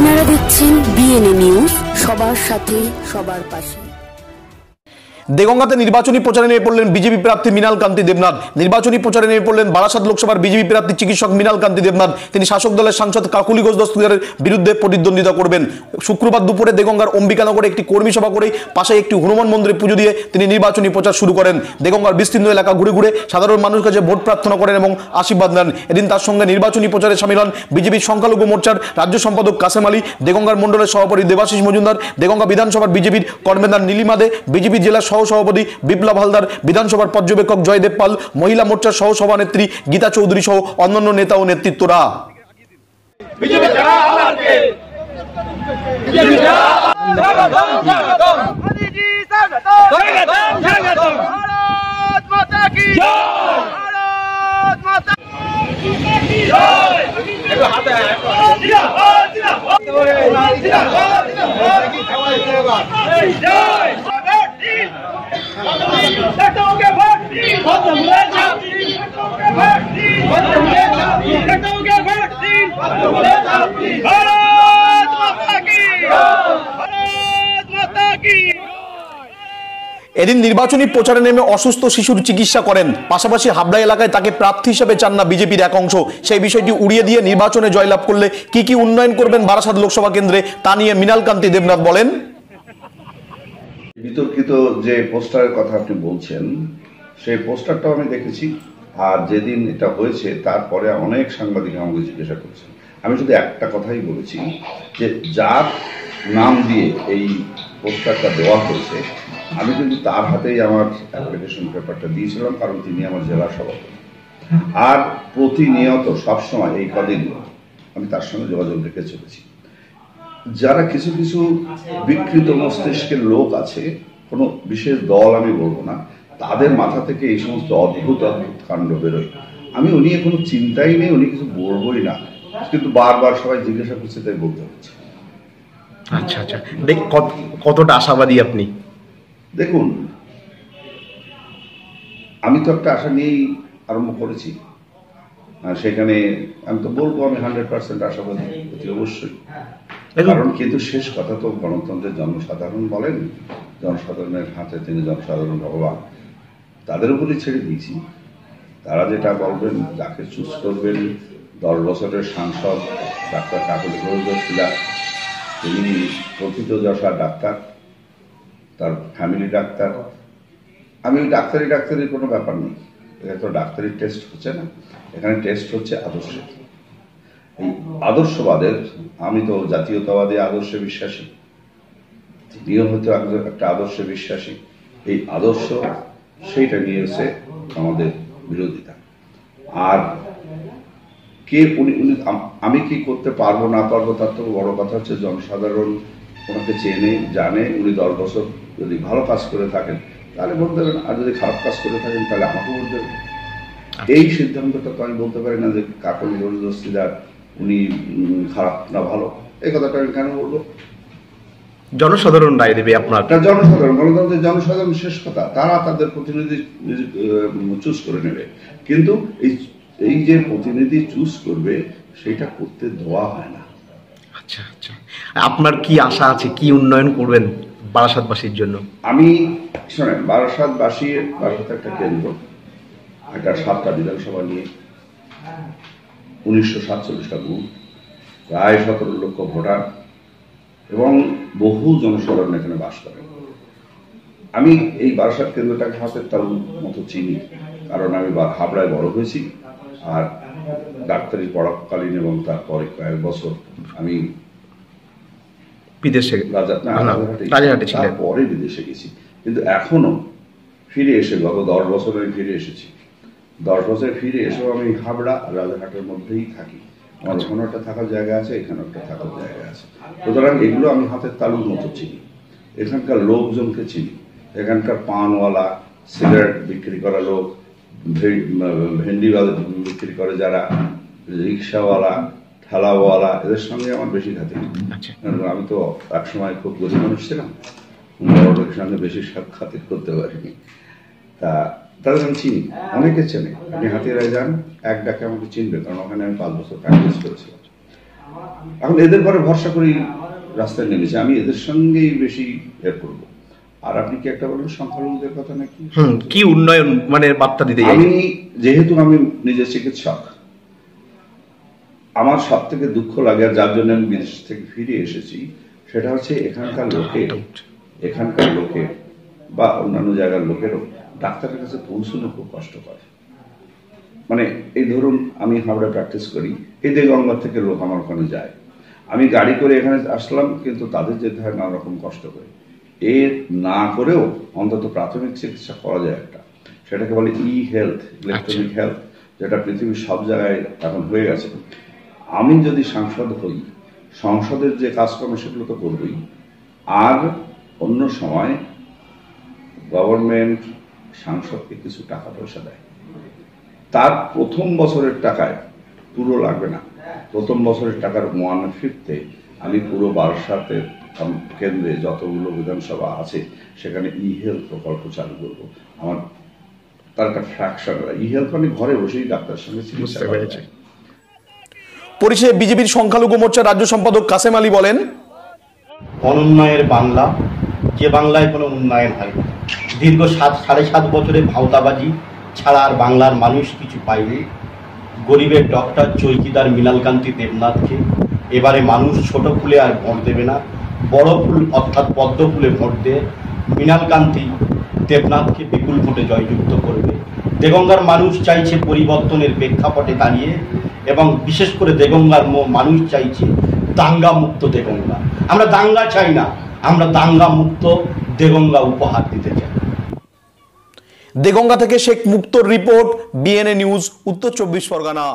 আপনারা দেখছেন BNA news, সবার সাথে সবার পাশে। দেগঙ্গাতে নির্বাচনী প্রচারে নেমে পড়লেন বিজেপি প্রার্থী মৃণাল কান্তি দেবনাথ। নির্বাচনী প্রচারে নেমে পড়লেন বারাসাত লোকসভার বিজেপি প্রার্থী চিকিৎসক মৃণাল কান্তি দেবনাথ। তিনি শাসক দলের সাংসদ কাকলি ঘোষ দস্তিদারের বিরুদ্ধে প্রতিদ্বন্দ্বিতা করবেন। শুক্রবার দুপুরে দেগঙ্গার অম্বিকানগরে একটি কর্মী সভা করে পাশে একটি হনুমান মন্দিরে পুজো দিয়ে তিনি নির্বাচনী প্রচার শুরু করেন। দেগঙ্গার বিস্তীর্ণ এলাকা ঘুরে ঘুরে সাধারণ মানুষের কাছে ভোট প্রার্থনা করেন এবং আশীর্বাদ নেন। এদিন তার সঙ্গে নির্বাচনী প্রচারে সামিল হন বিজেপির সংখ্যালঘু মোর্চার রাজ্য সম্পাদক কাসেম আলী, দেগঙ্গার মণ্ডলের সভাপতি দেবাশিস মজুমদার, দেগঙ্গা বিধানসভার বিজেপির কনভেনর নীলিমা দে, বিজেপি জেলার সহ সভাপতি বিপ্লব হালদার, বিধানসভার পর্যবেক্ষক জয়দেব পাল, মহিলা মোর্চার সহ সভানেত্রী গীতা চৌধুরী সহ অন্যান্য নেতা ও নেতৃত্বরা। এদিন নির্বাচনী প্রচারে নেমে অসুস্থ শিশুর চিকিৎসা করেন। পাশাপাশি হাবড়া এলাকায় তাকে প্রার্থী হিসেবে চান না বিজেপির এক অংশ। সেই বিষয়টি উড়িয়ে দিয়ে নির্বাচনে জয়লাভ করলে কি কি উন্নয়ন করবেন বারাসাত লোকসভা কেন্দ্রে তা নিয়ে মৃণাল কান্তি দেবনাথ বলেন, বিতর্কিত যে পোস্টারের কথা আপনি বলছেন সেই পোস্টারটাও আমি দেখেছি। আর যেদিন এটা হয়েছে তারপরে অনেক সাংবাদিক আমাকে জিজ্ঞাসা করেছেন। আমি শুধু একটা কথাই বলেছি যে যার নাম দিয়ে এই পোস্টারটা দেওয়া হয়েছে আমি কিন্তু তার হাতেই আমার অ্যাপ্লিকেশন পেপারটা দিয়েছিলাম, কারণ তিনি আমার জেলা সভাপতি। আর প্রতিনিয়ত সবসময় এই কদিন আমি তার সঙ্গে যোগাযোগ রেখে চলেছি। যারা কিছু কিছু বিকৃত মস্তিষ্কের লোক আছে, কোনো বিশেষ দল আমি বলবো না, তাদের মাথা থেকে এই সমস্ত অদ্ভুত অদ্ভুত কাণ্ড বেরোয়। আমি উনি কোনো চিন্তাই নেই, উনি কিছু বলবোই না, কিন্তু বারবার সবাই জিজ্ঞাসা করছে তাই বলতে হচ্ছে। আচ্ছা আচ্ছা, কতটা আশাবাদী আপনি? দেখুন, আমি তো একটা আশা নিয়েই আরম্ভ করেছি, সেখানে আমি তো বলবো আমি 100% আশাবাদী, অতি অবশ্যই। কারণ কিন্তু শেষ কথা তো গণতন্ত্রের জনসাধারণ বলেন, জনসাধারণের হাতে তিনি জনসাধারণ ভগবান, তাদের উপরই ছেড়ে দিয়েছি। তারা যেটা বলবেন, যাকে চুজ করবেন, 10 বছরের সাংসদ ডাক্তার কাকলি ঘোষ দস্তিদার, তিনি প্রকৃত যশা ডাক্তার, তার ফ্যামিলি ডাক্তার। আমি ডাক্তারি কোনো ব্যাপার নেই, এখানে তো ডাক্তারি টেস্ট হচ্ছে না, এখানে টেস্ট হচ্ছে আদর্শে। এই আদর্শবাদের, আমি তো জাতীয়তাবাদী আদর্শে বিশ্বাসী, তিনিও হয়তো একটা আদর্শে বিশ্বাসী। এই আদর্শ সেইটা নিয়ে এসে আমাদের বিরোধিতা। আর কে উনি আমি কি করতে পারবো না পারবো তার তো বড় কথা হচ্ছে জনসাধারণ ওনাকে চেনে জানে। উনি 10 বছর যদি ভালো কাজ করে থাকেন তাহলে ভোট দেবেন, আর যদি খারাপ কাজ করে থাকেন তাহলে আমাকে ভোট দেবেন। এই সিদ্ধান্তটা তো আমি বলতে পারি না যে কাকলি ঘোষ দস্তিদার উনি খারাপ না ভালো, এই কথাটা আমি কেন বলবো? জনসাধারণ রায় দেবে আপনার। জনসাধারণ, গণতন্ত্রের জনসাধারণ শেষ কথা, তারা তাদের প্রতিনিধি চুজ করে নেবে। কিন্তু এই যে প্রতিনিধি চুজ করবে সেটা করতে দেওয়া হয় না। আচ্ছা আচ্ছা, আপনার কি আশা আছে, কি উন্নয়ন করবেন বারাসাতবাসীর জন্য? আমি শোনেন, বারাসাত একটা কেন্দ্র, একটা 7টা বিধানসভা নিয়ে 1947টা বুথ, প্রায় 17 লক্ষ ভোটার এবং বহু জনসাধারণ এখানে বাস করে। আমি এই বারাসাত কেন্দ্রটাকে হাতের তালুর মতো চিনি, কারণ আমি হাবড়ায় বড় হয়েছি। আর ডাক্তারি পড়াকালীন এবং তারপরে কয়েক বছর আমি বিদেশে পরে বিদেশে গেছি, কিন্তু এখনো ফিরে এসে গত 10 বছর আমি ফিরে এসেছি। 10 বছর ফিরে এসেও আমি হাবড়া আর রাজারহাটের মধ্যেই থাকি। আমার ওখানে একটা থাকার জায়গা আছে, এখানে একটা থাকার জায়গা আছে। সুতরাং এগুলো আমি হাতের তালুর মতো চিনি। এখানকার লোকজনকে চিনি, এখানকার পানওয়ালা, সিগারেট বিক্রি করা লোক, ভেন্ডি বিক্রি করে যারা, রিক্সাওয়ালা, ঠেলাওয়ালা, এদের সঙ্গে আমার বেশি খাতির। আমি তো একসময় খুব গরিব মানুষ ছিলাম, বড় লোকের সঙ্গে বেশি খাতির করতে পারিনি। তা তাদের আমি চিনি, অনেকে চেনে। আপনি হাতিয়ারায় যান, এক ডাকে আমাকে চিনবে, কারণ ওখানে আমি 5 বছর প্র্যাকটিস করেছিলাম। এখন এদের পরে ভরসা করি রাস্তায় নেমেছে, আমি এদের সঙ্গেই বেশি হেল্প করবো। আর আপনি কি একটা বলেন সংখ্যালঘুদের কথা নাকি? কি উন্নয়ন মানে বার্তা দিতে? আমি যেহেতু আমি নিজে চিকিৎসক, আমার সব থেকে দুঃখ লাগে, আর যার জন্য আমি বিদেশ থেকে ফিরে এসেছি, সেটা হচ্ছে এখানকার লোকে বা অন্যান্য জায়গার লোকেরও ডাক্তারের কাছে পৌঁছানো খুব কষ্ট করে। মানে এই ধরুন আমি হাওড়া প্র্যাকটিস করি, এই দেগঙ্গা থেকে লোক আমার ওখানে যায়, আমি গাড়ি করে এখানে আসলাম, কিন্তু তাদের যেতে হয় নানা রকম কষ্ট করে। এর না করেও অন্তত প্রাথমিক চিকিৎসা করা যায় একটা, সেটাকে বলে হেলথ, ইলেকট্রনিক হেলথ, যেটা পৃথিবীর সব জায়গায় এখন হয়ে গেছে। আমি যদি সাংসদ হই, সংসদের যে কাজকর্ম সেগুলো তো করবই, আর অন্য সময় গভর্নমেন্ট সাংসদকে কিছু টাকা পয়সা দেয়, তার প্রথম বছরের টাকায় পুরো লাগবে না, প্রথম বছরের টাকার 1/5 আমি পুরো বারাসাতের কেন্দ্রে যতগুলো বিধানসভা আছে সেখানে হেলথ প্রকল্প চালু করবো। আমার তার একটা ফ্র্যাকশন, হেলথ মানে ঘরে বসেই ডাক্তারের সঙ্গে চিকিৎসা করা যায়। পরিশেষে বিজেপির সংখ্যালঘু মোর্চার রাজ্য সম্পাদক কাসেম আলী বলেন, অনুন্নয়ের বাংলা, যে বাংলায় কোনো উন্নয়ন হয়, দীর্ঘ 7.5 বছরে ভাওতাবাজি ছাড়া আর বাংলার মানুষ কিছু পায়নি। গরিবের ডক্টর চৌকিদার মৃণালকান্তি দেবনাথকে এবারে মানুষ ছোট ফুলে আর ভোট দেবে না, বড় ফুল অর্থাৎ পদ্ম ফুলে ভোট দিয়ে মৃণালকান্তি দেবনাথকে বিপুল ভোটে জয়যুক্ত করবে। দেগঙ্গার মানুষ চাইছে পরিবর্তনের প্রেক্ষাপটে দাঁড়িয়ে, এবং বিশেষ করে দেগঙ্গার মানুষ চাইছে দাঙ্গা মুক্ত দেগঙ্গা। আমরা দাঙ্গা চাই না, আমরা দাঙ্গা মুক্ত দেগঙ্গা উপহার দিতে চাই। দেগঙ্গা থেকে শেখ মুক্তর রিপোর্ট, বিএনএ নিউজ, উত্তর 24 পরগনা।